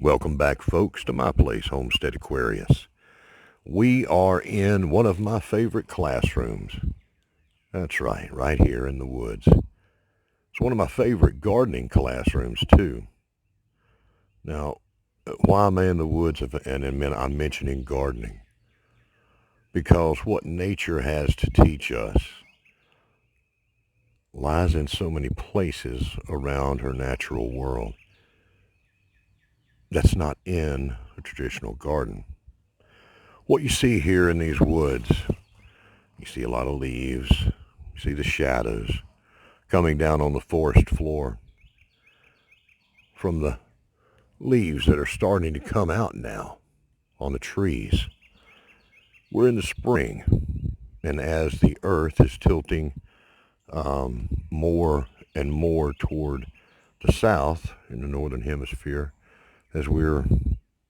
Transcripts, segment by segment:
Welcome back, folks, to my place, Homestead Aquarius. We are in one of my favorite classrooms. That's right here in the woods. It's one of my favorite gardening classrooms, too. Now, why am I in the woods and I'm mentioning gardening? Because what nature has to teach us lies in so many places around her natural world that's not in a traditional garden. What you see here in these woods, you see a lot of leaves, you see the shadows coming down on the forest floor from the leaves that are starting to come out now on the trees. We're in the spring, and as the earth is tilting more and more toward the south in the northern hemisphere, as we're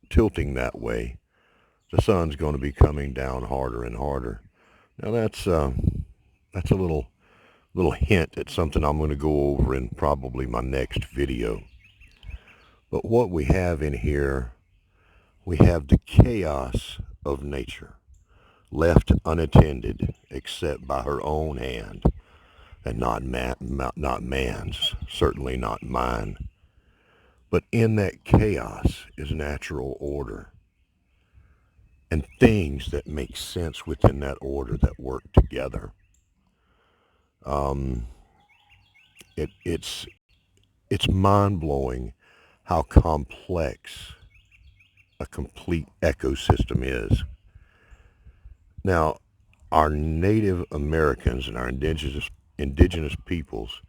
tilting that way, the sun's going to be coming down harder and harder. Now that's a little hint at something I'm going to go over in probably my next video. But what we have in here, we have the chaos of nature, left unattended except by her own hand, and not man's, certainly not mine. But in that chaos is natural order and things that make sense within that order that work together. Um, it's mind-blowing how complex a complete ecosystem is. Now, our Native Americans and our indigenous peoples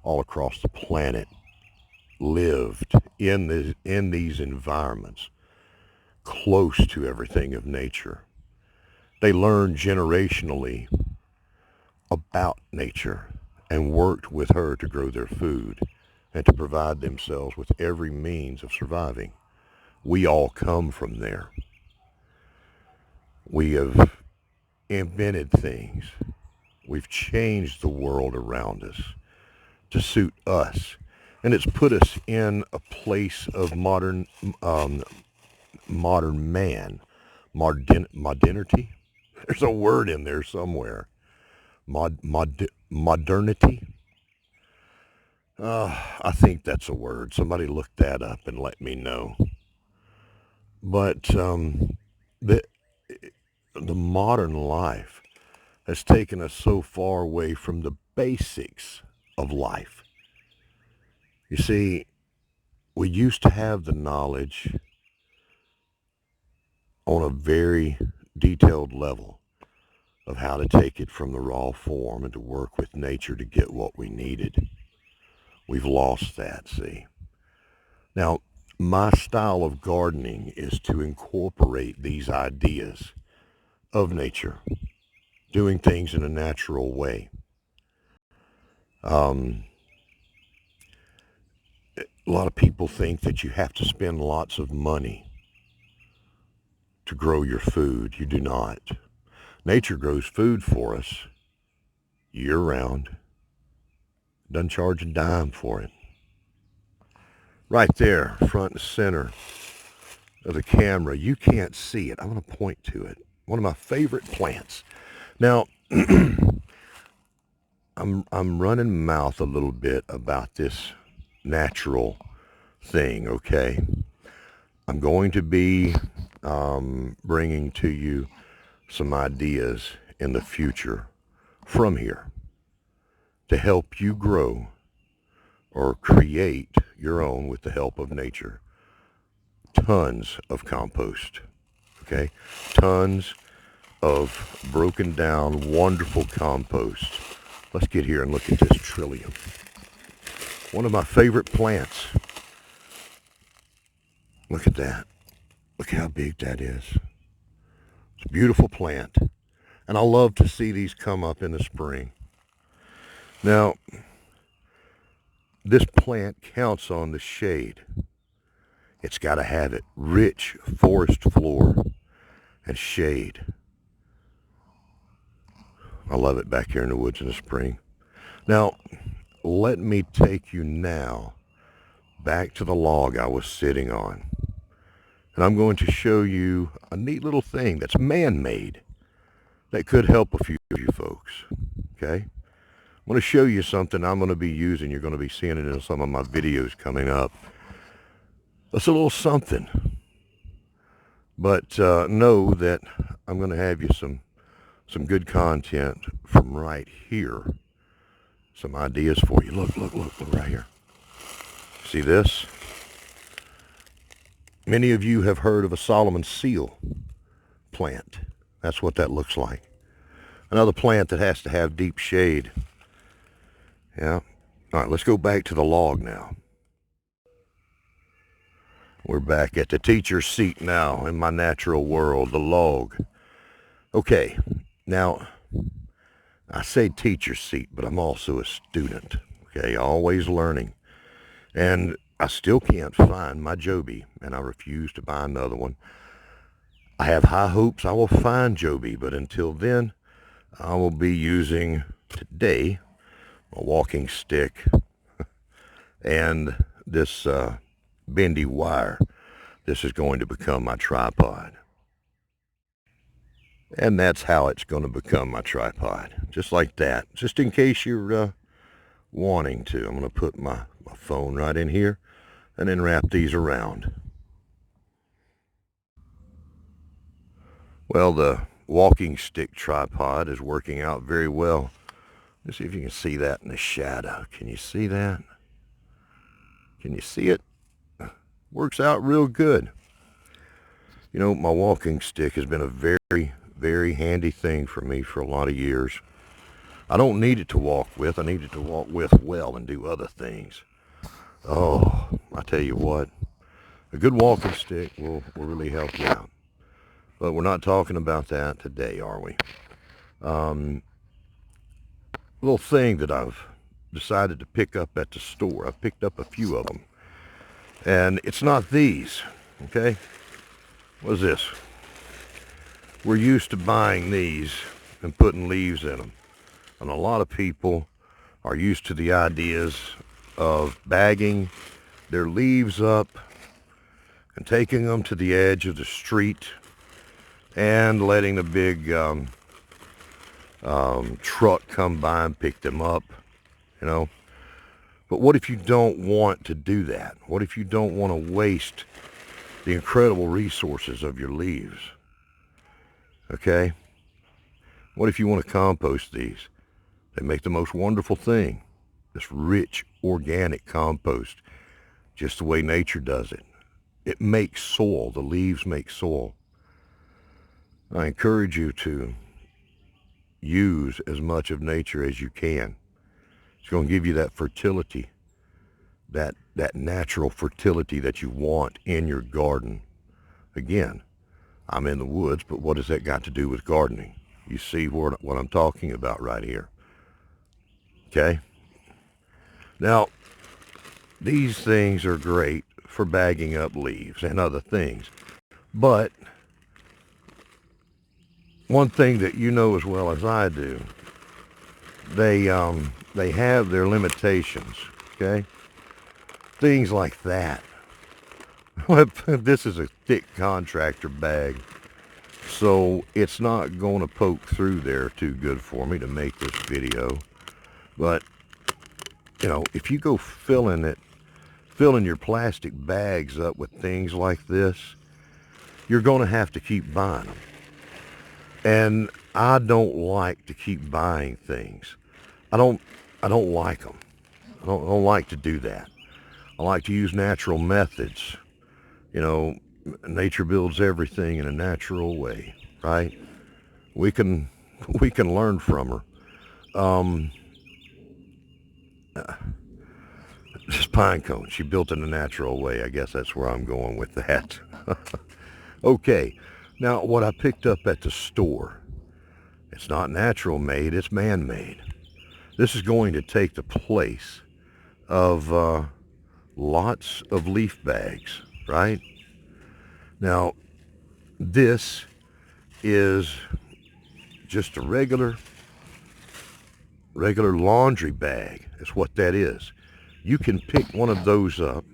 all across the planet lived in these environments close to everything of nature. They learned generationally about nature and worked with her to grow their food and to provide themselves with every means of surviving. We all come from there. We have invented things. We've changed the world around us to suit us. And it's put us in a place of modern man, modernity. There's a word in there somewhere. Modernity. I think that's a word. Somebody look that up and let me know. But the the modern life has taken us so far away from the basics of life. You see, we used to have the knowledge on a very detailed level of how to take it from the raw form and to work with nature to get what we needed. We've lost that, see. Now, my style of gardening is to incorporate these ideas of nature, doing things in a natural way. Um, a lot of people think that you have to spend lots of money to grow your food. You do not. Nature grows food for us year round. Doesn't charge a dime for it. Right there, front and center of the camera. You can't see it. I'm going to point to it. One of my favorite plants. Now, I'm running mouth a little bit about this natural thing, okay? I'm going to be bringing to you some ideas in the future from here to help you grow or create your own with the help of nature. Tons of compost, okay? Tons of broken down, wonderful compost. Let's get here and look at this Trillium. One of my favorite plants. Look at that. Look how big that is. It's a beautiful plant. And I love to see these come up in the spring. Now, this plant counts on the shade. It's got to have it. Rich forest floor and shade. I love it back here in the woods in the spring. Now, let me take you now back to the log I was sitting on. And I'm going to show you a neat little thing that's man-made that could help a few of you folks. Okay? I'm going to show you something I'm going to be using. You're going to be seeing it in some of my videos coming up. It's a little something. But know that I'm going to have you some good content from right here. Some ideas for you. Look right here. See this? Many of you have heard of a Solomon seal plant. That's what that looks like. Another plant that has to have deep shade. Yeah. All right, let's go back to the log now. We're back at the teacher's seat now in my natural world, the log. Okay, now, I say teacher's seat, but I'm also a student. Okay, always learning. And I still can't find my Joby, and I refuse to buy another one. I have high hopes I will find Joby, but until then, I will be using today a walking stick and this bendy wire. This is going to become my tripod. And that's how it's going to become my tripod. Just like that. Just in case you're wanting to. I'm going to put my phone right in here and then wrap these around. Well, the walking stick tripod is working out very well. Let's see if you can see that in the shadow. Can you see that? Can you see it? Works out real good. You know, my walking stick has been a very, very handy thing for me for a lot of years. I don't need it to walk with. I need it to walk with well and do other things. Oh, I tell you what, a good walking stick will really help you out. But we're not talking about that today, are we? Little thing that I've decided to pick up at the store. I've picked up a few of them. And it's not these, okay? What is this? We're used to buying these and putting leaves in them. And a lot of people are used to the ideas of bagging their leaves up and taking them to the edge of the street and letting the big truck come by and pick them up, you know. But what if you don't want to do that? What if you don't want to waste the incredible resources of your leaves? Okay? What if you want to compost these? They make the most wonderful thing. This rich, organic compost, just the way nature does it. It makes soil. The leaves make soil. I encourage you to use as much of nature as you can. It's going to give you that fertility, that natural fertility that you want in your garden. Again, I'm in the woods, but what has that got to do with gardening? You see what I'm talking about right here. Okay? Now, these things are great for bagging up leaves and other things. But one thing that you know as well as I do, they have their limitations, okay? Things like that. This is a thick contractor bag, so it's not going to poke through there too good for me to make this video. But, you know, if you go filling your plastic bags up with things like this, you're going to have to keep buying them. And I don't like to keep buying things. I don't like them. I don't like to do that. I like to use natural methods. You know, nature builds everything in a natural way, right? We can learn from her. This pine cone, she built in a natural way. I guess that's where I'm going with that. Okay, now what I picked up at the store, it's not natural made, it's man-made. This is going to take the place of lots of leaf bags, right? Now, this is just a regular laundry bag. Is what that is. You can pick one of those up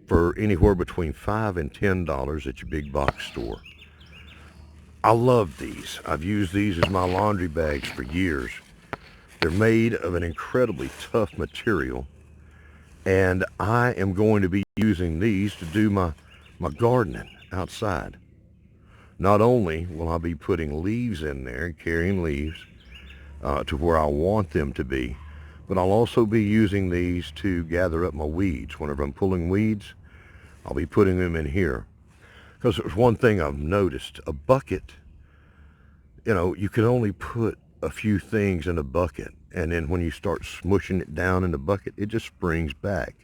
for anywhere between $5 and $10 at your big box store. I love these. I've used these as my laundry bags for years. They're made of an incredibly tough material, and I am going to be using these to do my gardening outside. Not only will I be putting leaves in there and carrying leaves to where I want them to be, but I'll also be using these to gather up my weeds. Whenever I'm pulling weeds, I'll be putting them in here. Because there's one thing I've noticed, a bucket, you can only put a few things in a bucket, and then when you start smushing it down in the bucket, it just springs back.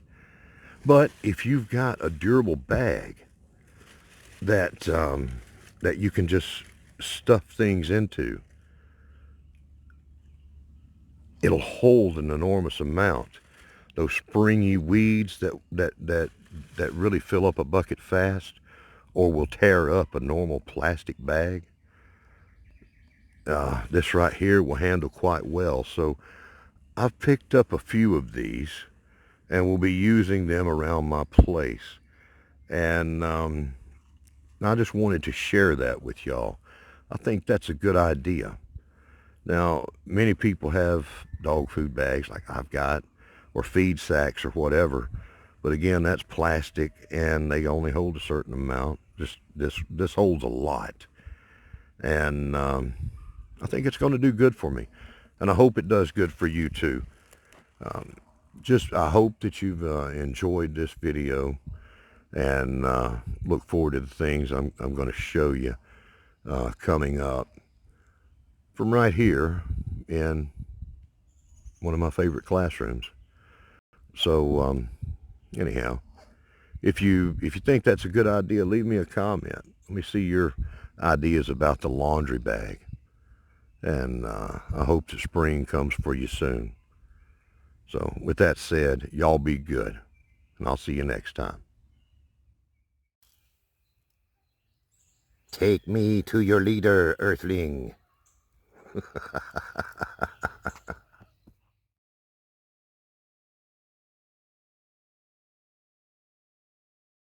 But if you've got a durable bag that you can just stuff things into, it'll hold an enormous amount. Those springy weeds that really fill up a bucket fast or will tear up a normal plastic bag, this right here will handle quite well. So I've picked up a few of these and will be using them around my place. And I just wanted to share that with y'all. I think that's a good idea. Now, many people have dog food bags like I've got, or feed sacks or whatever. But again, that's plastic and they only hold a certain amount. This holds a lot. And I think it's going to do good for me. And I hope it does good for you too. I hope that you've enjoyed this video, and look forward to the things I'm going to show you coming up from right here in one of my favorite classrooms. So anyhow, if you think that's a good idea, leave me a comment. Let me see your ideas about the laundry bag. And I hope that spring comes for you soon. So with that said, y'all be good, and I'll see you next time. Take me to your leader, Earthling.